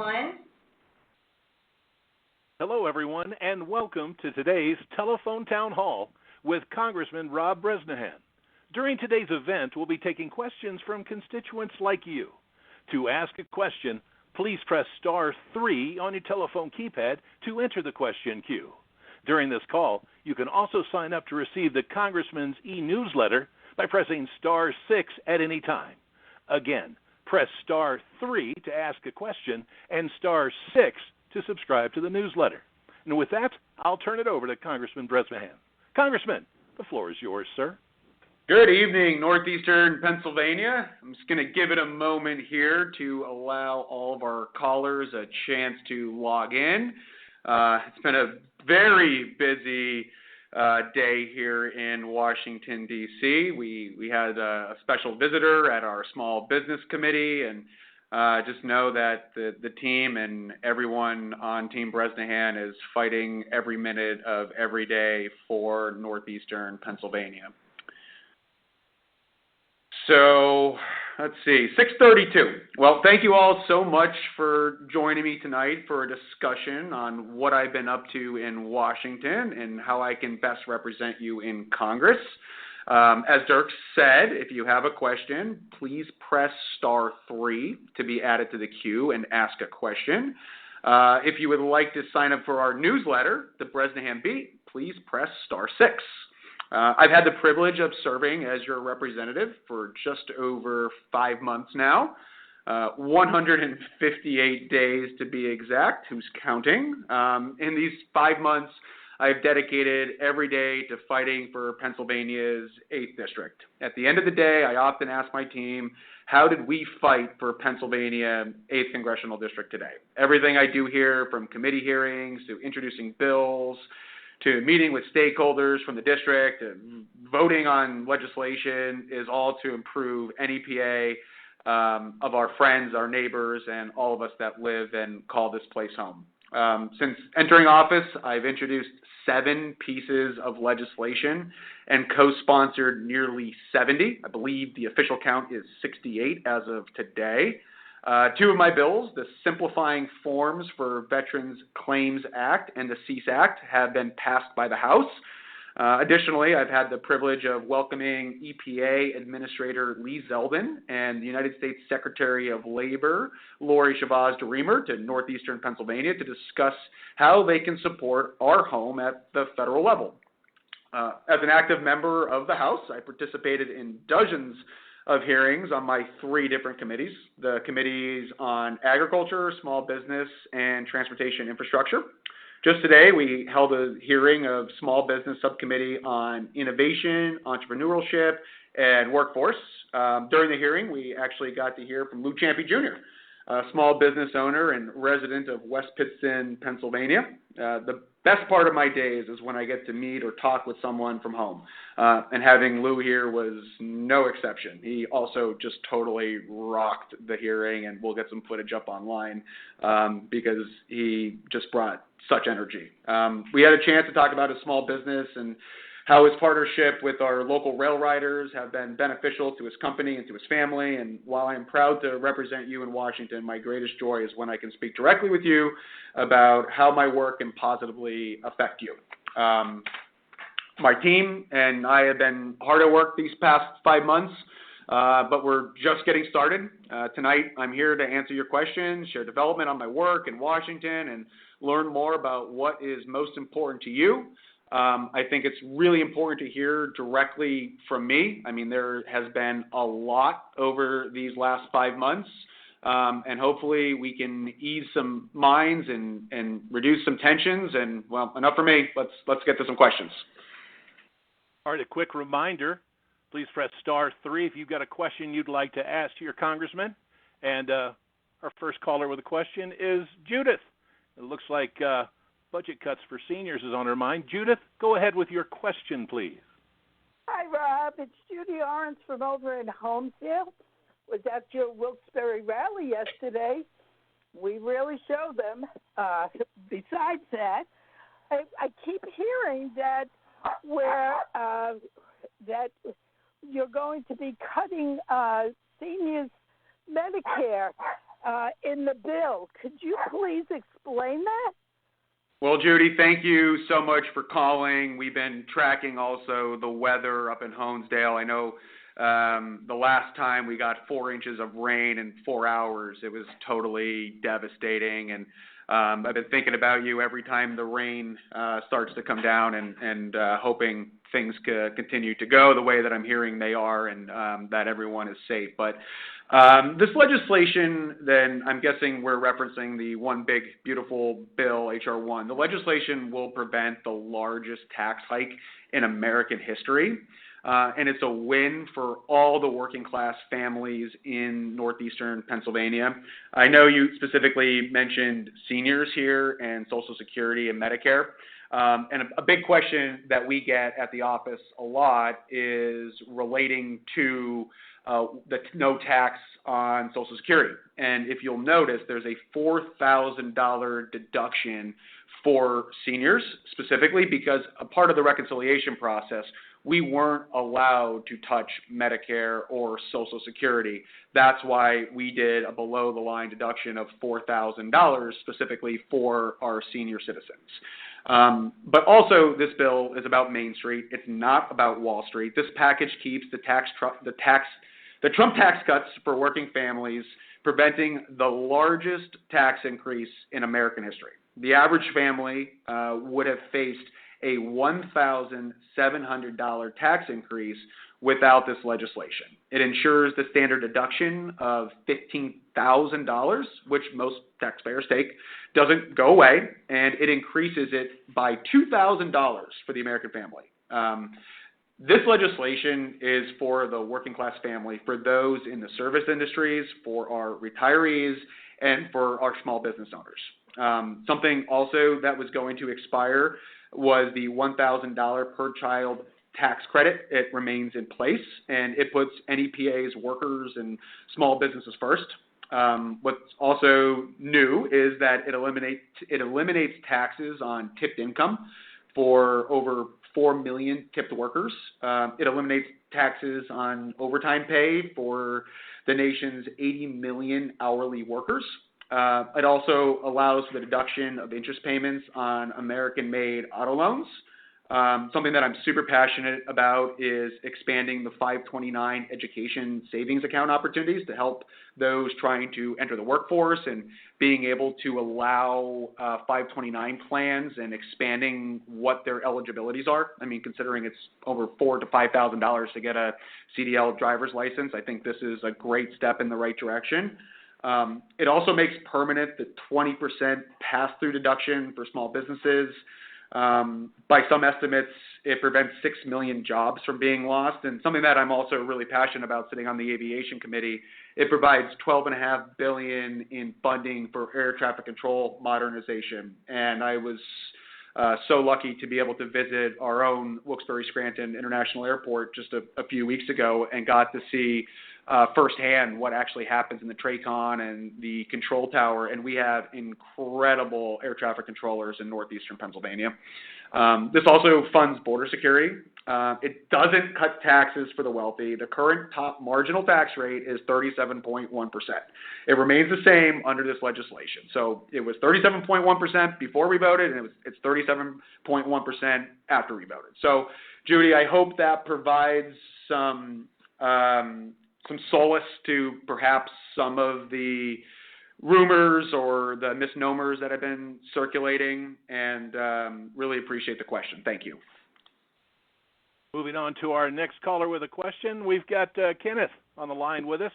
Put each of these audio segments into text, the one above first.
One. Hello, everyone, and welcome to today's Telephone Town Hall with Congressman Rob Bresnahan. During today's event, we'll be taking questions from constituents like you. To ask a question, please press star 3 on your telephone keypad to enter the question queue. During this call, you can also sign up to receive the Congressman's e-newsletter by pressing star 6 at any time. Again, press star 3 to ask a question and star 6 to subscribe to the newsletter. And with that, I'll turn it over to Congressman Bresnahan. Congressman, the floor is yours, sir. Good evening, Northeastern Pennsylvania. I'm just going to give it a moment here to allow all of our callers a chance to log in. It's been a very busy day here in Washington, D.C. We had a special visitor at our Small Business Committee, and just know that the team and everyone on Team Bresnahan is fighting every minute of every day for Northeastern Pennsylvania. So, let's see, 6:32. Well, thank you all so much for joining me tonight for a discussion on what I've been up to in Washington and how I can best represent you in Congress. As Dirk said, if you have a question, please press star 3 to be added to the queue and ask a question. If you would like to sign up for our newsletter, the Bresnahan Beat, please press star 6. I've had the privilege of serving as your representative for just over 5 months now, 158 days to be exact. Who's counting? In these 5 months, I've dedicated every day to fighting for Pennsylvania's 8th District. At the end of the day, I often ask my team, how did we fight for Pennsylvania 8th Congressional District today? Everything I do here, from committee hearings to introducing bills, to meeting with stakeholders from the district, and voting on legislation, is all to improve NEPA of our friends, our neighbors, and all of us that live and call this place home. Since entering office, I've introduced 7 pieces of legislation and co-sponsored nearly 70. I believe the official count is 68 as of today. 2 of my bills, the Simplifying Forms for Veterans Claims Act and the CEASE Act, have been passed by the House. Additionally, I've had the privilege of welcoming EPA Administrator Lee Zeldin and the United States Secretary of Labor, Lori Chavez-DeRemer, to Northeastern Pennsylvania to discuss how they can support our home at the federal level. As an active member of the House, I participated in dozens of hearings on my 3 different committees, the committees on agriculture, small business, and transportation infrastructure. Just today, we held a hearing of Small Business Subcommittee on Innovation, Entrepreneurship, and Workforce. During the hearing, we actually got to hear from Lou Champy Jr., a small business owner and resident of West Pittston, Pennsylvania. The best part of my days is when I get to meet or talk with someone from home. And having Lou here was no exception. He also just totally rocked the hearing, and we'll get some footage up online because he just brought such energy. We had a chance to talk about his small business and how his partnership with our local rail riders have been beneficial to his company and to his family. And while I'm proud to represent you in Washington, my greatest joy is when I can speak directly with you about how my work can positively affect you. My team and I have been hard at work these past 5 months, but we're just getting started. Tonight, I'm here to answer your questions, share development on my work in Washington, and learn more about what is most important to you. I think it's really important to hear directly from me. I mean, there has been a lot over these last 5 months, and hopefully we can ease some minds and reduce some tensions. And, well, enough for me. Let's get to some questions. All right, a quick reminder, please press star 3 if you've got a question you'd like to ask to your congressman. And our first caller with a question is Judith. It looks like budget cuts for seniors is on her mind. Judith, go ahead with your question, please. Hi, Rob. It's Judy Orange from over in Holmesdale. Was at your Wilkes-Barre rally yesterday. We really showed them. Besides that, I keep hearing that that you're going to be cutting seniors' Medicare. in the bill. Could you please explain that? Well, Judy, thank you so much for calling. We've been tracking also the weather up in Honesdale. I know the last time we got 4 inches of rain in 4 hours, it was totally devastating. And I've been thinking about you every time the rain starts to come down and hoping things continue to go the way that I'm hearing they are and that everyone is safe. But this legislation, then I'm guessing we're referencing the One Big Beautiful Bill, H.R. 1. The legislation will prevent the largest tax hike in American history. And it's a win for all the working class families in northeastern Pennsylvania. I know you specifically mentioned seniors here and Social Security and Medicare. And a big question that we get at the office a lot is relating to the no tax on Social Security. And if you'll notice, there's a $4,000 deduction for seniors specifically because a part of the reconciliation process, we weren't allowed to touch Medicare or Social Security. That's why we did a below-the-line deduction of $4,000 specifically for our senior citizens. But also, this bill is about Main Street. It's not about Wall Street. This package keeps the Trump tax cuts for working families, preventing the largest tax increase in American history. The average family would have faced a $1,700 tax increase without this legislation. It ensures the standard deduction of $15,000, which most taxpayers take, doesn't go away, and it increases it by $2,000 for the American family. This legislation is for the working class family, for those in the service industries, for our retirees, and for our small business owners. Something also that was going to expire was the $1,000 per child tax credit. It remains in place, and it puts NEPA's workers and small businesses first. What's also new is that it eliminates taxes on tipped income for over 4 million tipped workers. It eliminates taxes on overtime pay for the nation's 80 million hourly workers. It also allows for the deduction of interest payments on American-made auto loans. Something that I'm super passionate about is expanding the 529 education savings account opportunities to help those trying to enter the workforce and being able to allow 529 plans and expanding what their eligibilities are. I mean, considering it's over $4,000 to $5,000 to get a CDL driver's license, I think this is a great step in the right direction. It also makes permanent the 20% pass-through deduction for small businesses. By some estimates, it prevents 6 million jobs from being lost. And something that I'm also really passionate about sitting on the aviation committee, it provides $12.5 billion in funding for air traffic control modernization. And I was so lucky to be able to visit our own Wilkes-Barre-Scranton International Airport just a few weeks ago and got to see firsthand what actually happens in the TRACON and the control tower, and we have incredible air traffic controllers in northeastern Pennsylvania. This also funds border security. It doesn't cut taxes for the wealthy. The current top marginal tax rate is 37.1%. It remains the same under this legislation. So it was 37.1% before we voted, and it's 37.1% after we voted. So, Judy, I hope that provides some solace to perhaps some of the rumors or the misnomers that have been circulating, and really appreciate the question. Thank you. Moving on to our next caller with a question, we've got Kenneth on the line with us.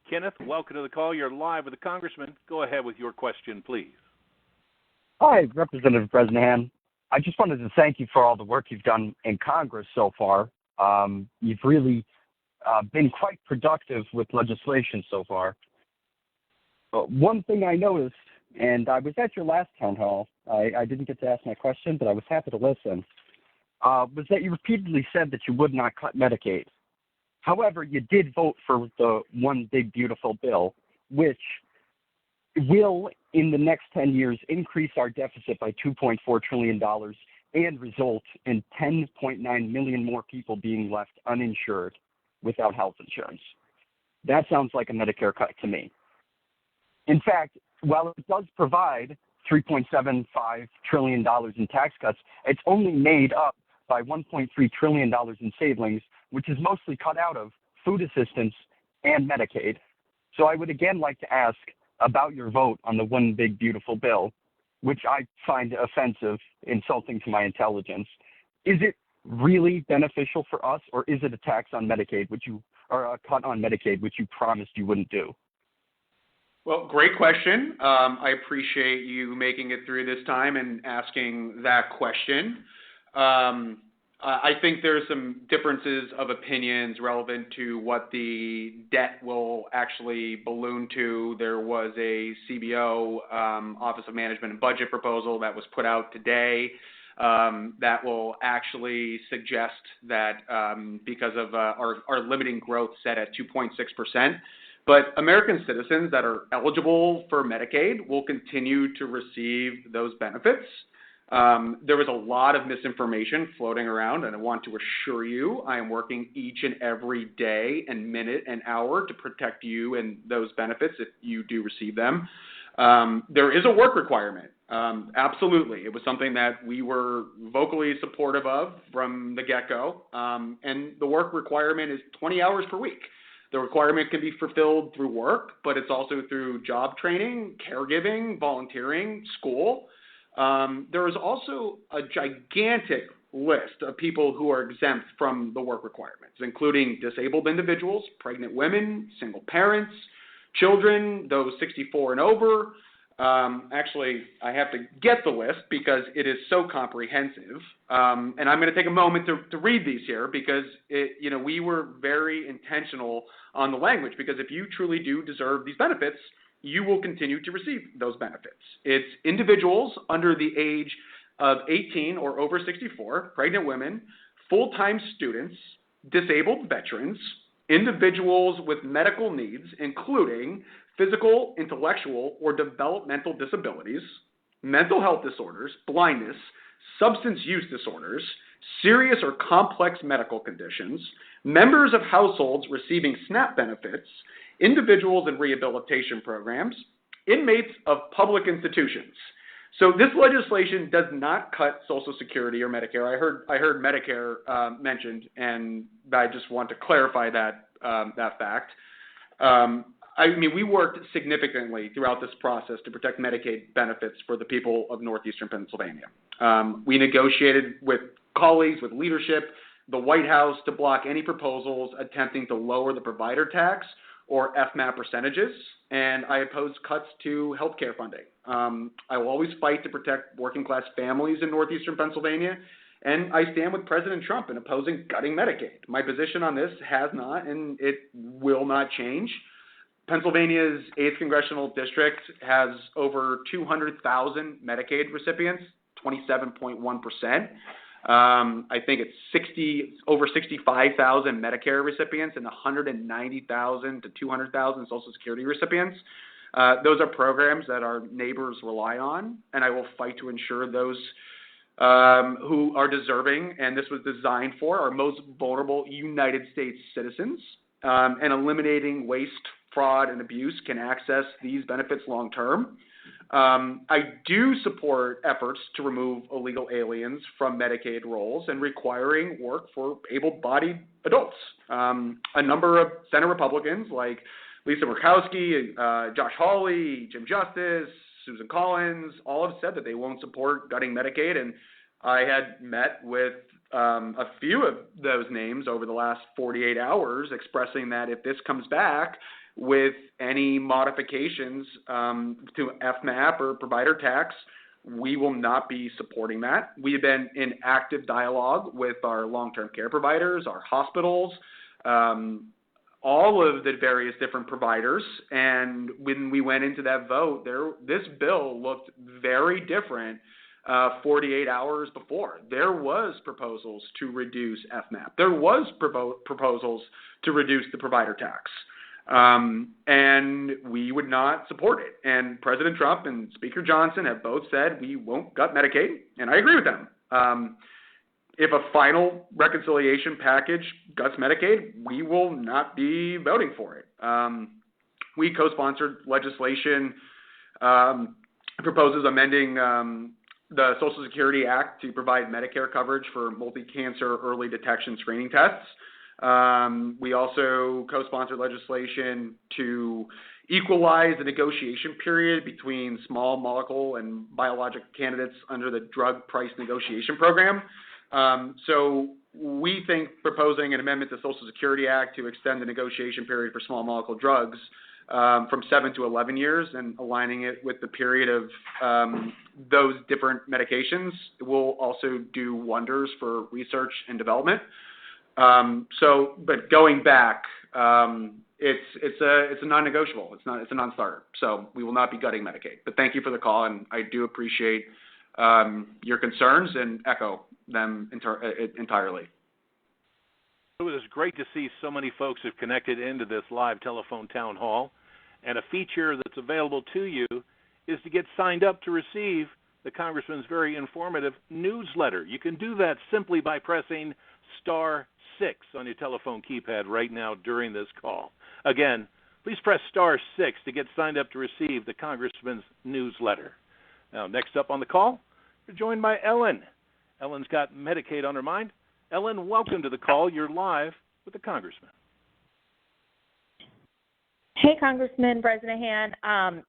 Kenneth, welcome to the call. You're live with the Congressman. Go ahead with your question, please. Hi, Representative Bresnahan. I just wanted to thank you for all the work you've done in Congress so far. You've really been quite productive with legislation so far. One thing I noticed, and I was at your last town hall, I didn't get to ask my question, but I was happy to listen, was that you repeatedly said that you would not cut Medicaid. However, you did vote for the One Big Beautiful Bill, which will, in the next 10 years, increase our deficit by $2.4 trillion and result in 10.9 million more people being left uninsured without health insurance. That sounds like a Medicare cut to me. In fact, while it does provide $3.75 trillion in tax cuts, it's only made up by $1.3 trillion in savings, which is mostly cut out of food assistance and Medicaid. So I would again like to ask about your vote on the One Big Beautiful Bill, which I find offensive, insulting to my intelligence. Is it really beneficial for us, or is it a tax on Medicaid, or a cut on Medicaid, which you promised you wouldn't do? Well, great question. I appreciate you making it through this time and asking that question. I think there's some differences of opinions relevant to what the debt will actually balloon to. There was a CBO, Office of Management and Budget proposal that was put out today that will actually suggest that because of our limiting growth set at 2.6%, but American citizens that are eligible for Medicaid will continue to receive those benefits. There was a lot of misinformation floating around, and I want to assure you I am working each and every day and minute and hour to protect you and those benefits if you do receive them. There is a work requirement. Absolutely. It was something that we were vocally supportive of from the get-go, and the work requirement is 20 hours per week. The requirement can be fulfilled through work, but it's also through job training, caregiving, volunteering, school. There is also a gigantic list of people who are exempt from the work requirements, including disabled individuals, pregnant women, single parents, children, those 64 and over. Actually, I have to get the list because it is so comprehensive. And I'm going to take a moment to read these here because we were very intentional on the language, because if you truly do deserve these benefits, you will continue to receive those benefits. It's individuals under the age of 18 or over 64, pregnant women, full-time students, disabled veterans, individuals with medical needs, including physical, intellectual, or developmental disabilities, mental health disorders, blindness, substance use disorders, serious or complex medical conditions, members of households receiving SNAP benefits, individuals in rehabilitation programs, inmates of public institutions. So this legislation does not cut Social Security or Medicare. I heard Medicare mentioned, and I just want to clarify that fact. We worked significantly throughout this process to protect Medicaid benefits for the people of northeastern Pennsylvania. We negotiated with colleagues, with leadership, the White House to block any proposals attempting to lower the provider tax or FMAP percentages, and I opposed cuts to health care funding. I will always fight to protect working-class families in northeastern Pennsylvania, and I stand with President Trump in opposing gutting Medicaid. My position on this has not, and it will not change. Pennsylvania's 8th Congressional District has over 200,000 Medicaid recipients, 27.1%. I think it's over 65,000 Medicare recipients and 190,000 to 200,000 Social Security recipients. Those are programs that our neighbors rely on, and I will fight to ensure those who are deserving, and this was designed for, our most vulnerable United States citizens, and eliminating waste, fraud, and abuse can access these benefits long term. I do support efforts to remove illegal aliens from Medicaid rolls and requiring work for able-bodied adults. A number of Senate Republicans like Lisa Murkowski, Josh Hawley, Jim Justice, Susan Collins, all have said that they won't support gutting Medicaid, and I had met with a few of those names over the last 48 hours expressing that if this comes back with any modifications to FMAP or provider tax, we will not be supporting that. We have been in active dialogue with our long-term care providers, our hospitals, all of the various different providers. And when we went into that vote, this bill looked very different 48 hours before. There was proposals to reduce FMAP. There was proposals to reduce the provider tax. And we would not support it. And President Trump and Speaker Johnson have both said we won't gut Medicaid, and I agree with them. If a final reconciliation package guts Medicaid, we will not be voting for it. we co-sponsored legislation proposes amending the Social Security Act to provide Medicare coverage for multi-cancer early detection screening tests. We also co-sponsored legislation to equalize the negotiation period between small molecule and biologic candidates under the Drug Price Negotiation Program. So we think proposing an amendment to the Social Security Act to extend the negotiation period for small molecule drugs from 7 to 11 years and aligning it with the period of those different medications will also do wonders for research and development. But going back, it's a non-negotiable. It's a non-starter. So we will not be gutting Medicaid. But thank you for the call, and I do appreciate your concerns and echo them entirely. It was great to see so many folks have connected into this live telephone town hall. And a feature that's available to you is to get signed up to receive the Congressman's very informative newsletter. You can do that simply by pressing *6 on your telephone keypad right now during this call. Again, please press *6 to get signed up to receive the Congressman's newsletter. Now, next up on the call, we're joined by Ellen. Ellen's got Medicaid on her mind. Ellen, welcome to the call. You're live with the Congressman. Hey, Congressman Bresnahan.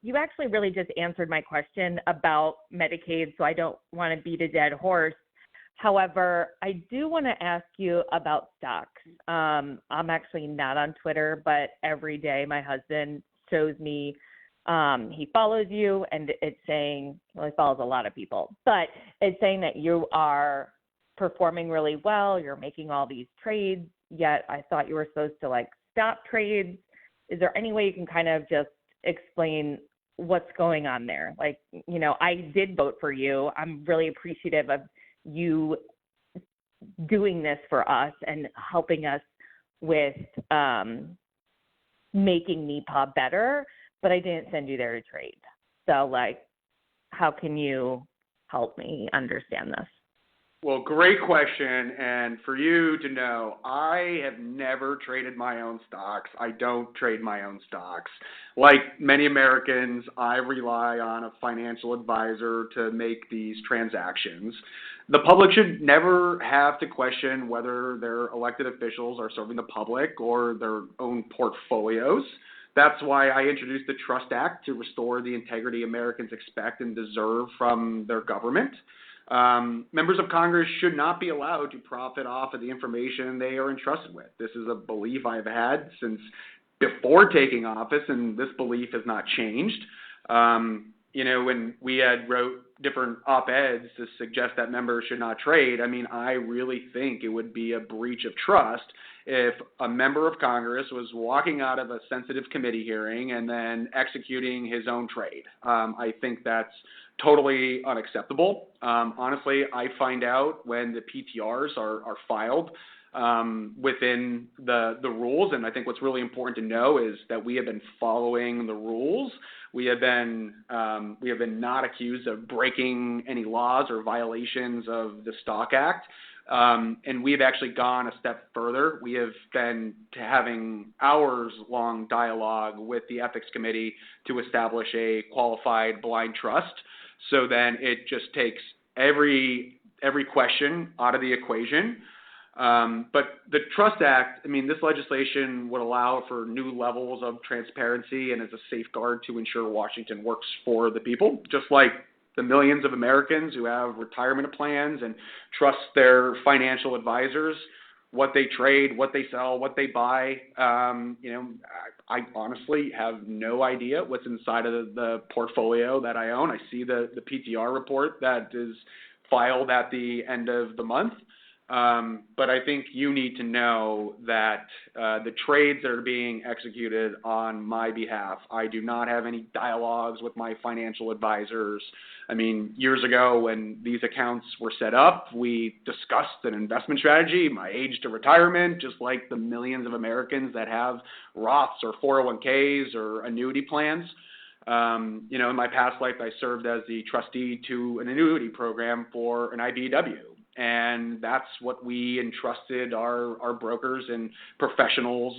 You actually really just answered my question about Medicaid, so I don't want to beat a dead horse. However, I do want to ask you about stocks. I'm actually not on Twitter, but every day my husband shows me he follows you, and it's saying, well, he follows a lot of people, but it's saying that you are performing really well. You're making all these trades, yet I thought you were supposed to stop trades. Is there any way you can kind of just explain what's going on there? I did vote for you. I'm really appreciative of you doing this for us and helping us with making NEPA better, but I didn't send you there to trade. So, how can you help me understand this? Well, great question. And for you to know, I have never traded my own stocks. I don't trade my own stocks. Like many Americans, I rely on a financial advisor to make these transactions. The public should never have to question whether their elected officials are serving the public or their own portfolios. That's why I introduced the Trust Act to restore the integrity Americans expect and deserve from their government. Members of Congress should not be allowed to profit off of the information they are entrusted with. This is a belief I've had since before taking office, and this belief has not changed. When we had wrote different op-eds to suggest that members should not trade, I really think it would be a breach of trust if a member of Congress was walking out of a sensitive committee hearing and then executing his own trade. I think that's totally unacceptable. Honestly, I find out when the PTRs are filed within the rules, and I think what's really important to know is that we have been following the rules. We have been not accused of breaking any laws or violations of the Stock Act. And we have actually gone a step further. We have been having hours-long dialogue with the Ethics Committee to establish a qualified blind trust. So then it just takes every question out of the equation. But the Trust Act, this legislation would allow for new levels of transparency and as a safeguard to ensure Washington works for the people, just like the millions of Americans who have retirement plans and trust their financial advisors, what they trade, what they sell, what they buy. I honestly have no idea what's inside of the portfolio that I own. I see the PTR report that is filed at the end of the month. But I think you need to know that the trades that are being executed on my behalf, I do not have any dialogues with my financial advisors. Years ago when these accounts were set up, we discussed an investment strategy, my age to retirement, just like the millions of Americans that have Roths or 401ks or annuity plans. In my past life, I served as the trustee to an annuity program for an IBEW. And that's what we entrusted our brokers and professional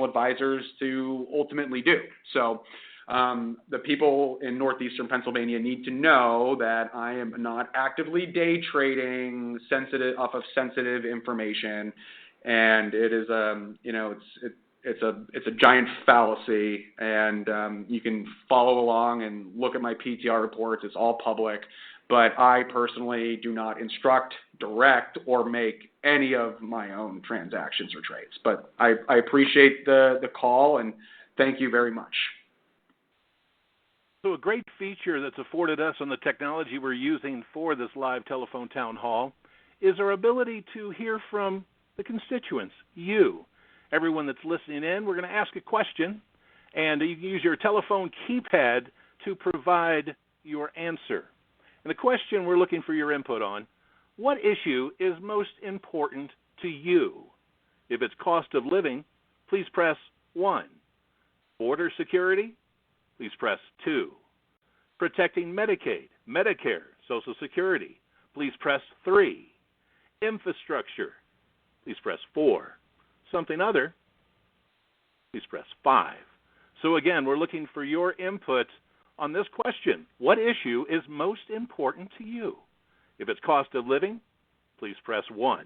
advisors to ultimately do. So the people in northeastern Pennsylvania need to know that I am not actively day trading off of sensitive information, and it is it's a giant fallacy. And you can follow along and look at my PTR reports; it's all public. But I personally do not instruct, direct, or make any of my own transactions or trades. But I appreciate the call, and thank you very much. So a great feature that's afforded us on the technology we're using for this live telephone town hall is our ability to hear from the constituents, you, everyone that's listening in. We're going to ask a question, and you can use your telephone keypad to provide your answer. And the question we're looking for your input on: what issue is most important to you? If it's cost of living, please press 1. Border security, please press 2. Protecting Medicaid, Medicare, Social Security, please press 3. Infrastructure, please press 4. Something other, please press 5. So again, we're looking for your input on this question: what issue is most important to you? If it's cost of living, please press 1.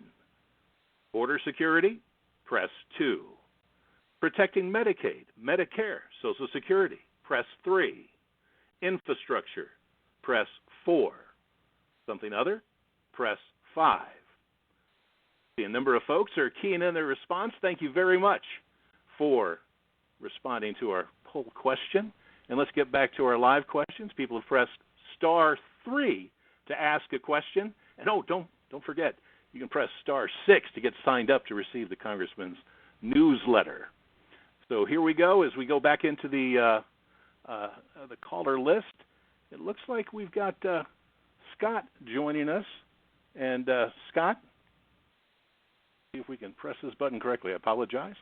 Border security, press 2. Protecting Medicaid, Medicare, Social Security, press 3. Infrastructure, press 4. Something other, press 5. A number of folks are keying in their response. Thank you very much for responding to our poll question. And let's get back to our live questions. People have pressed star 3 to ask a question. And don't forget, you can press star 6 to get signed up to receive the Congressman's newsletter. So here we go. As we go back into the caller list, it looks like we've got Scott joining us. And Scott, see if we can press this button correctly. I apologize.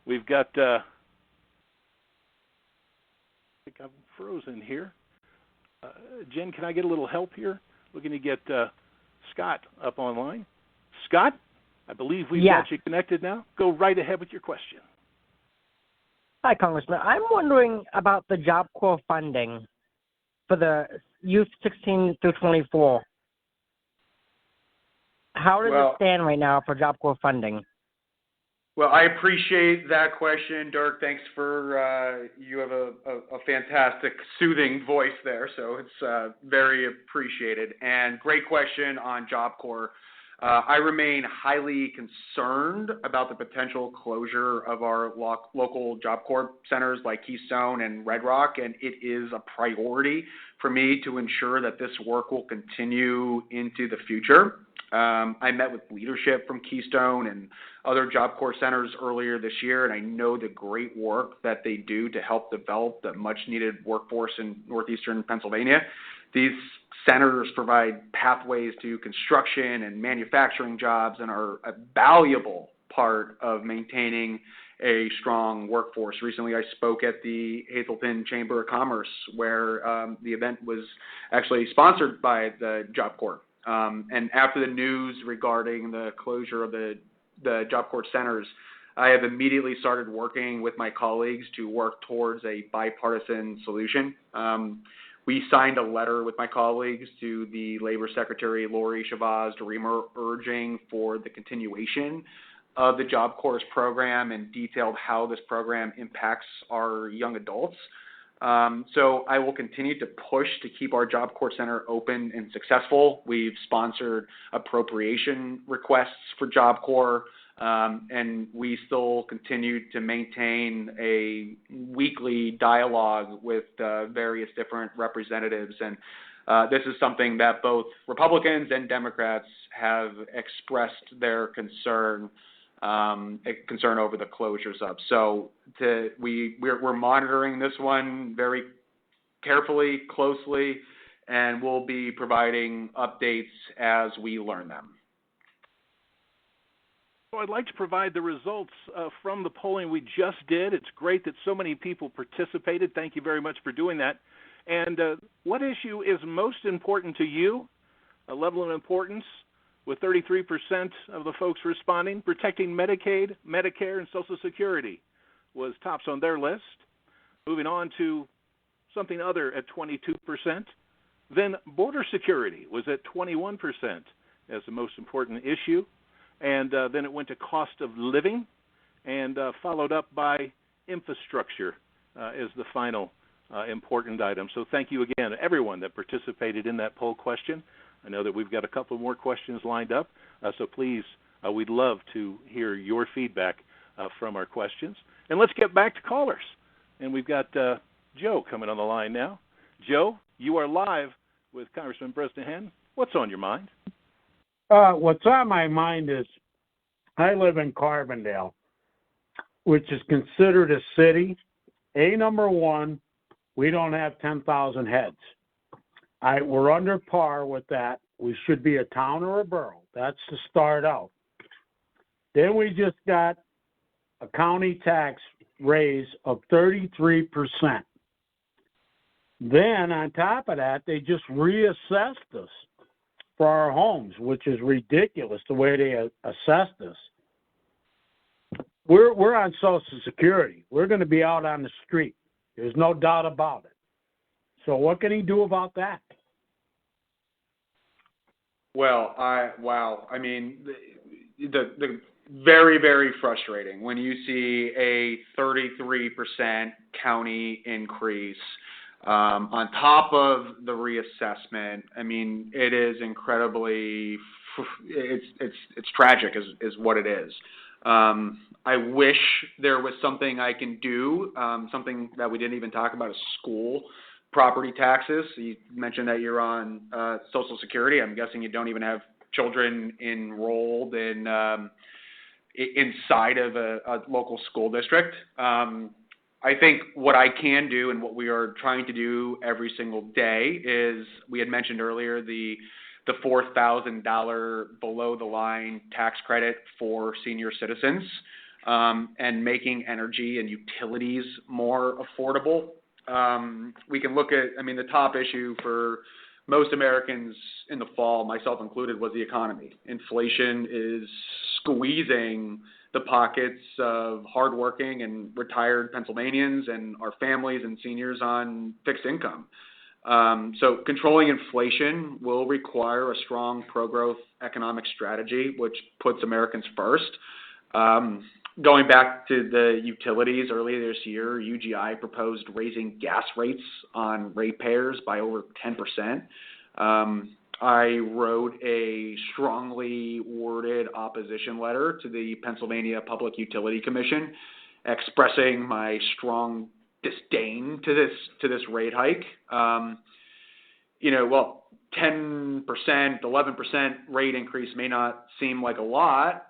We've got I think I'm frozen here. Jen, can I get a little help here? Looking to get Scott up online. Scott, I believe we've got you connected now. Go right ahead with your question. Hi, Congressman. I'm wondering about the Job Corps funding for the youth 16 through 24. How does it stand right now for Job Corps funding? Well, I appreciate that question, Dirk. Thanks for you have a fantastic, soothing voice there, so it's very appreciated. And great question on Job Corps. I remain highly concerned about the potential closure of our local Job Corps centers like Keystone and Red Rock, and it is a priority for me to ensure that this work will continue into the future. I met with leadership from Keystone and other Job Corps centers earlier this year, and I know the great work that they do to help develop the much-needed workforce in northeastern Pennsylvania. These centers provide pathways to construction and manufacturing jobs and are a valuable part of maintaining a strong workforce. Recently, I spoke at the Hazleton Chamber of Commerce, where the event was actually sponsored by the Job Corps. And after the news regarding the closure of the Job Corps centers, I have immediately started working with my colleagues to work towards a bipartisan solution. We signed a letter with my colleagues to the Labor Secretary, Lori Chavez DeRemer, urging for the continuation of the Job Corps program and detailed how this program impacts our young adults. So I will continue to push to keep our Job Corps Center open and successful. We've sponsored appropriation requests for Job Corps, and we still continue to maintain a weekly dialogue with various different representatives. And this is something that both Republicans and Democrats have expressed their concern over the closures of. So we're monitoring this one very carefully, closely, and we'll be providing updates as we learn them. So I'd like to provide the results from the polling we just did. It's great that so many people participated. Thank you very much for doing that. And what issue is most important to you? A level of importance with 33% of the folks responding. Protecting Medicaid, Medicare, and Social Security was tops on their list. Moving on to something other at 22%. Then border security was at 21% as the most important issue. And then it went to cost of living and followed up by infrastructure as the final important item. So thank you again to everyone that participated in that poll question. I know that we've got a couple more questions lined up, so please, we'd love to hear your feedback from our questions. And let's get back to callers. And we've got Joe coming on the line now. Joe, you are live with Congressman Bresnahan. What's on your mind? What's on my mind is I live in Carbondale, which is considered a city. Number one, we don't have 10,000 heads. We're under par with that. We should be a town or a borough. That's to start out. Then we just got a county tax raise of 33%. Then on top of that, they just reassessed us for our homes, which is ridiculous the way they assessed us. We're on Social Security. We're going to be out on the street. There's no doubt about it. So what can he do about that? Well, I mean, the very, very frustrating when you see a 33% county increase on top of the reassessment. I mean, it is incredibly, it's tragic is what it is. I wish there was something I can do, something that we didn't even talk about is school property taxes. You mentioned that you're on Social Security. I'm guessing you don't even have children enrolled in inside of a local school district. I think what I can do and what we are trying to do every single day is, we had mentioned earlier, the $4,000 below the line tax credit for senior citizens, and making energy and utilities more affordable. We can look at, the top issue for most Americans in the fall, myself included, was the economy. Inflation is squeezing the pockets of hardworking and retired Pennsylvanians and our families and seniors on fixed income. So controlling inflation will require a strong pro-growth economic strategy, which puts Americans first. Going back to the utilities, earlier this year, UGI proposed raising gas rates on ratepayers by over 10%. I wrote a strongly worded opposition letter to the Pennsylvania Public Utility Commission expressing my strong disdain to this rate hike. 10%, 11% rate increase may not seem like a lot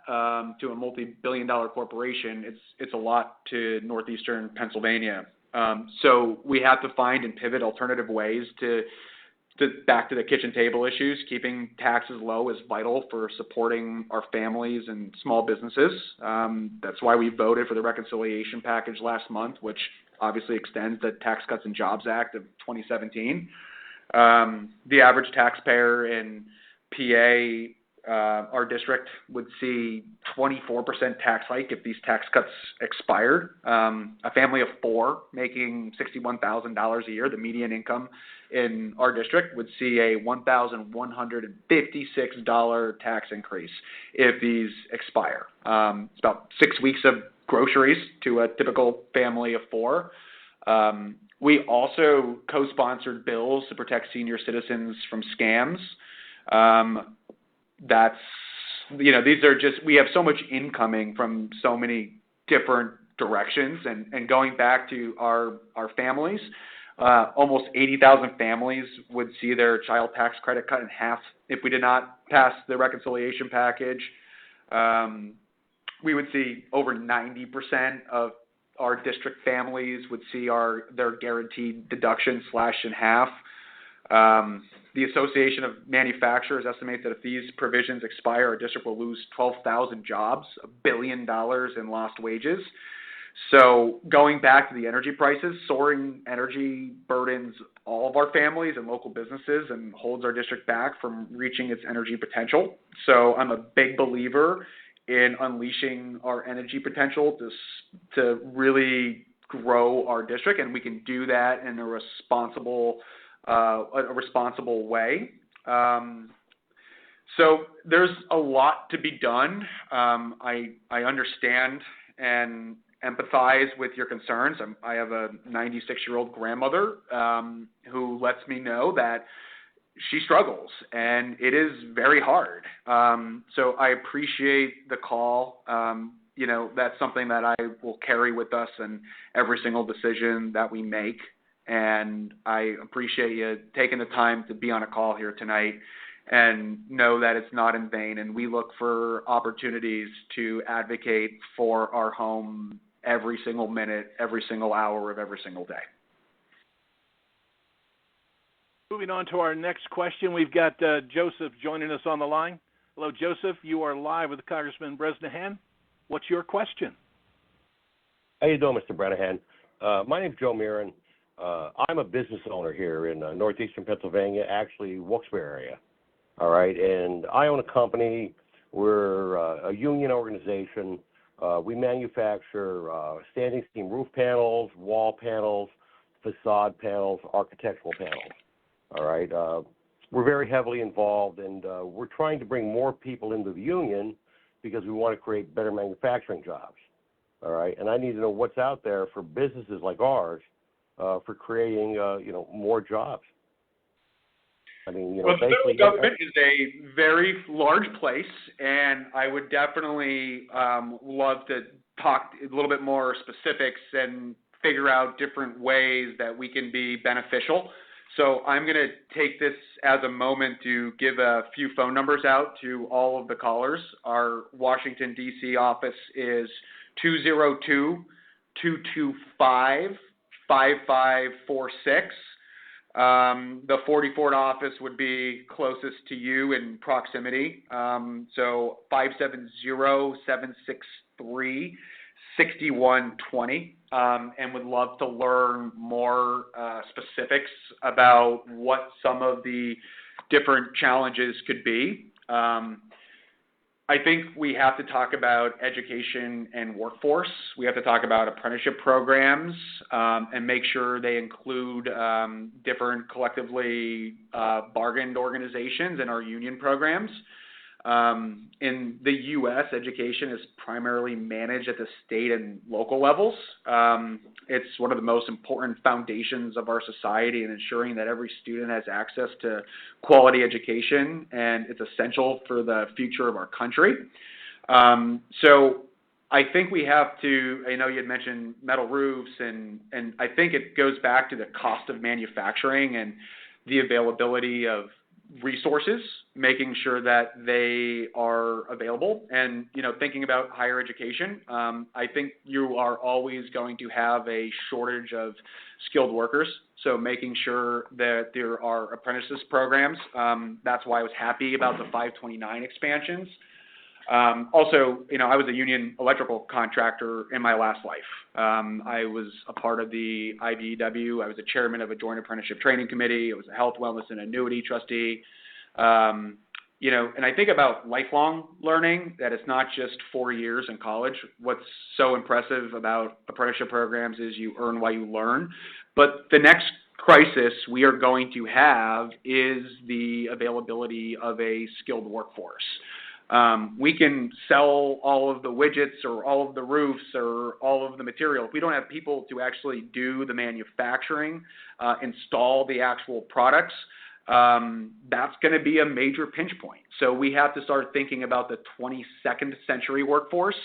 to a multi-billion-dollar corporation. It's a lot to northeastern Pennsylvania. So we have to find and pivot alternative ways to back to the kitchen table issues. Keeping taxes low is vital for supporting our families and small businesses. That's why we voted for the reconciliation package last month, which obviously extends the Tax Cuts and Jobs Act of 2017. The average taxpayer in PA, our district, would see 24% tax hike if these tax cuts expired. A family of four making $61,000 a year, the median income in our district, would see a $1,156 tax increase if these expire. It's about 6 weeks of groceries to a typical family of four. We also co-sponsored bills to protect senior citizens from scams. These are just, we have so much incoming from so many different directions, and going back to our families, almost 80,000 families would see their child tax credit cut in half if we did not pass the reconciliation package. We would see over 90% of our district families would see their guaranteed deduction slashed in half. The Association of Manufacturers estimates that if these provisions expire, our district will lose 12,000 jobs, $1 billion in lost wages. So going back to the energy prices, soaring energy burdens all of our families and local businesses and holds our district back from reaching its energy potential. So I'm a big believer in unleashing our energy potential to really grow our district, and we can do that in a responsible way. So there's a lot to be done. I understand and empathize with your concerns. I have a 96-year-old grandmother who lets me know that she struggles, and it is very hard. So I appreciate the call. That's something that I will carry with us in every single decision that we make, and I appreciate you taking the time to be on a call here tonight and know that it's not in vain, and we look for opportunities to advocate for our home every single minute, every single hour of every single day. Moving on to our next question, we've got Joseph joining us on the line. Hello, Joseph. You are live with Congressman Bresnahan. What's your question? How you doing, Mr. Bresnahan? My name's Joe Mirren. I'm a business owner here in northeastern Pennsylvania, actually Wilkes-Barre area. All right, and I own a company. We're a union organization. We manufacture standing seam roof panels, wall panels, facade panels, architectural panels. All right, we're very heavily involved, and we're trying to bring more people into the union because we want to create better manufacturing jobs. All right, and I need to know what's out there for businesses like ours for creating, more jobs. I mean, well, the federal government is a very large place, and I would definitely love to talk a little bit more specifics and figure out different ways that we can be beneficial. So I'm going to take this as a moment to give a few phone numbers out to all of the callers. Our Washington, D.C. office is 202-225-5546. The 44th office would be closest to you in proximity. So 570-763-6120. And would love to learn more specifics about what some of the different challenges could be. I think we have to talk about education and workforce. We have to talk about apprenticeship programs and make sure they include different collectively bargained organizations in our union programs. In the U.S., education is primarily managed at the state and local levels. It's one of the most important foundations of our society in ensuring that every student has access to quality education, and it's essential for the future of our country. So I think we have to, I know you had mentioned metal roofs, and I think it goes back to the cost of manufacturing and the availability of resources, making sure that they are available. And, thinking about higher education, I think you are always going to have a shortage of skilled workers. So making sure that there are apprentices programs. That's why I was happy about the 529 expansions. Also, I was a union electrical contractor in my last life. I was a part of the IBEW. I was a chairman of a joint apprenticeship training committee. I was a health, wellness, and annuity trustee. And I think about lifelong learning, that it's not just 4 years in college. What's so impressive about apprenticeship programs is you earn while you learn. But the next crisis we are going to have is the availability of a skilled workforce. We can sell all of the widgets or all of the roofs or all of the material. If we don't have people to actually do the manufacturing, install the actual products, that's going to be a major pinch point. So we have to start thinking about the 22nd century workforce.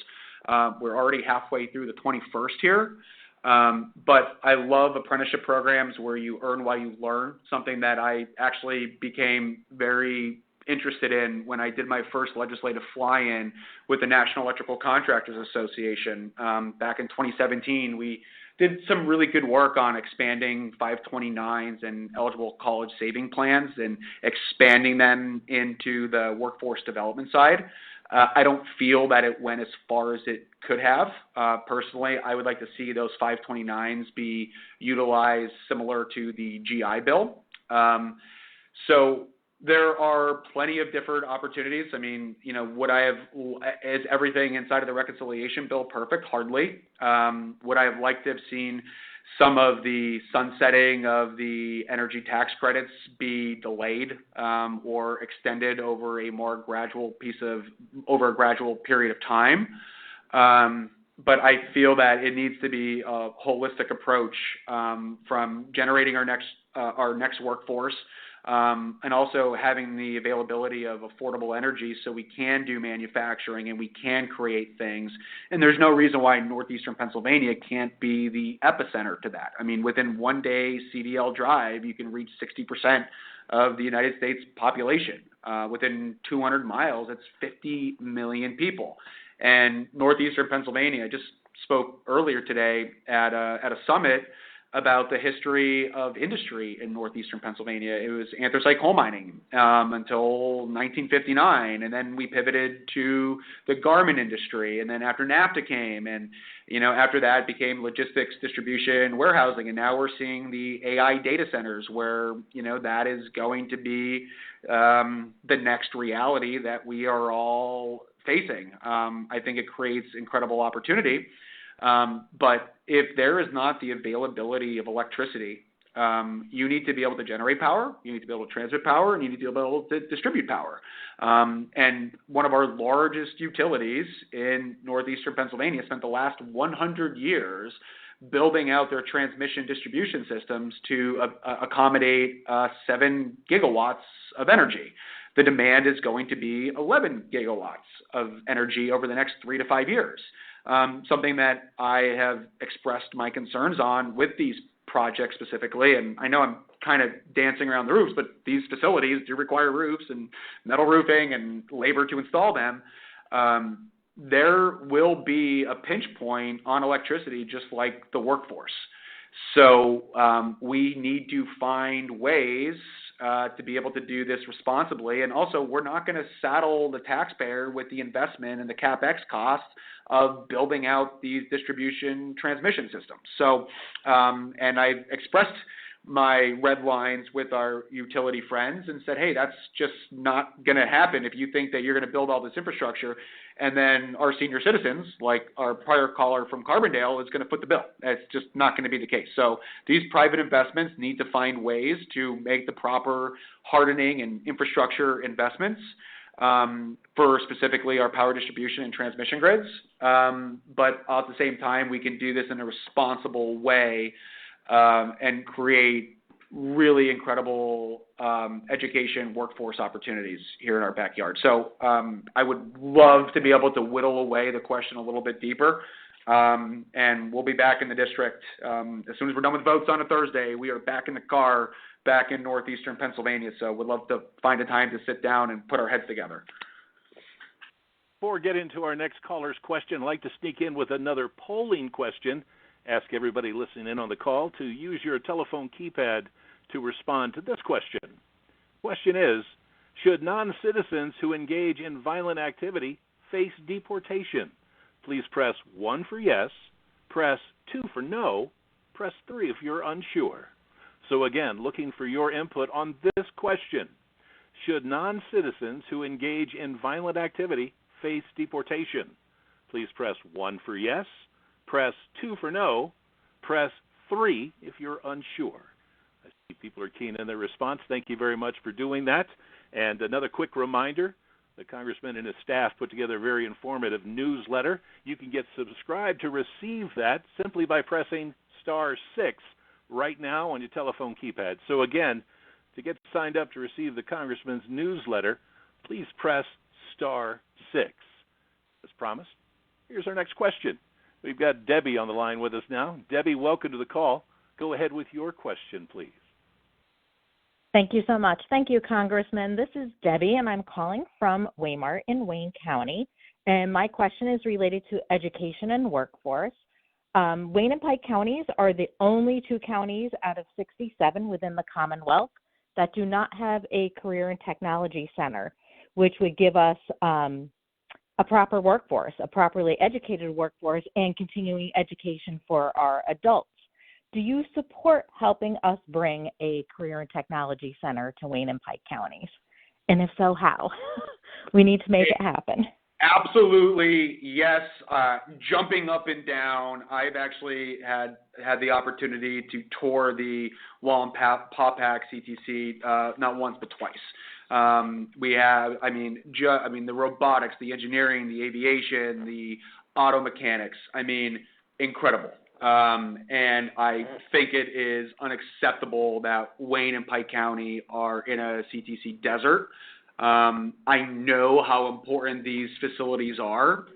We're already halfway through the 21st here. But I love apprenticeship programs where you earn while you learn, something that I actually became very interested in when I did my first legislative fly-in with the National Electrical Contractors Association. Back in 2017, we did some really good work on expanding 529s and eligible college saving plans and expanding them into the workforce development side. I don't feel that it went as far as it could have. Personally, I would like to see those 529s be utilized similar to the GI Bill. So there are plenty of different opportunities. I mean, is everything inside of the reconciliation bill perfect? Hardly. Would I have liked to have seen some of the sunsetting of the energy tax credits be delayed or extended over a gradual period of time? But I feel that it needs to be a holistic approach from generating our next workforce, and also having the availability of affordable energy so we can do manufacturing and we can create things. And there's no reason why northeastern Pennsylvania can't be the epicenter to that. I mean, within 1 day CDL drive, you can reach 60% of the United States population. Within 200 miles, it's 50 million people. And northeastern Pennsylvania, I just spoke earlier today at a summit about the history of industry in northeastern Pennsylvania. It was anthracite coal mining until 1959, and then we pivoted to the garment industry, and then after NAFTA came, and after that it became logistics, distribution, warehousing, and now we're seeing the AI data centers where that is going to be the next reality that we are all facing. I think it creates incredible opportunity. But if there is not the availability of electricity, you need to be able to generate power, you need to be able to transmit power, and you need to be able to distribute power. And one of our largest utilities in northeastern Pennsylvania spent the last 100 years building out their transmission distribution systems to accommodate 7 gigawatts of energy. The demand is going to be 11 gigawatts of energy over the next 3 to 5 years. Something that I have expressed my concerns on with these projects specifically, and I know I'm kind of dancing around the roofs, but these facilities do require roofs and metal roofing and labor to install them. There will be a pinch point on electricity just like the workforce. So we need to find ways to be able to do this responsibly. And also, we're not going to saddle the taxpayer with the investment and the CapEx costs of building out these distribution transmission systems. So, and I expressed my red lines with our utility friends and said, hey, that's just not going to happen if you think that you're going to build all this infrastructure and then our senior citizens, like our prior caller from Carbondale, is going to foot the bill. That's just not going to be the case. So these private investments need to find ways to make the proper hardening and infrastructure investments for specifically our power distribution and transmission grids. But at the same time, we can do this in a responsible way and create really incredible education workforce opportunities here in our backyard. So I would love to be able to whittle away the question a little bit deeper. And we'll be back in the district. As soon as we're done with votes on a Thursday, we are back in the car, back in northeastern Pennsylvania. So we'd love to find a time to sit down and put our heads together. Before we get into our next caller's question, I'd like to sneak in with another polling question. Ask everybody listening in on the call to use your telephone keypad to respond to this question. Question is, should non-citizens who engage in violent activity face deportation? Please press 1 for yes, press 2 for no, press 3 if you're unsure. So again, looking for your input on this question. Should non-citizens who engage in violent activity face deportation? Please press 1 for yes, press 2 for no, press 3 if you're unsure. I see people are keen in their response. Thank you very much for doing that. And another quick reminder, the Congressman and his staff put together a very informative newsletter. You can get subscribed to receive that simply by pressing *6 right now on your telephone keypad. So again, to get signed up to receive the Congressman's newsletter, please press *6. As promised, here's our next question. We've got Debbie on the line with us now. Debbie, welcome to the call. Go ahead with your question, please. Thank you so much. Thank you, Congressman. This is Debbie, and I'm calling from Waymart in Wayne County. And my question is related to education and workforce. Wayne and Pike counties are the only 2 counties out of 67 within the Commonwealth that do not have a career and technology center, which would give us a proper workforce, a properly educated workforce, and continuing education for our adults. Do you support helping us bring a career and technology center to Wayne and Pike counties? And if so, how? We need to make it happen. Absolutely, yes. Jumping up and down. I've actually had the opportunity to tour the Wallenpaupack CTC not once but twice. We have, the robotics, the engineering, the aviation, the auto mechanics. Incredible. And I think it is unacceptable that Wayne and Pike County are in a CTC desert. I know how important these facilities are.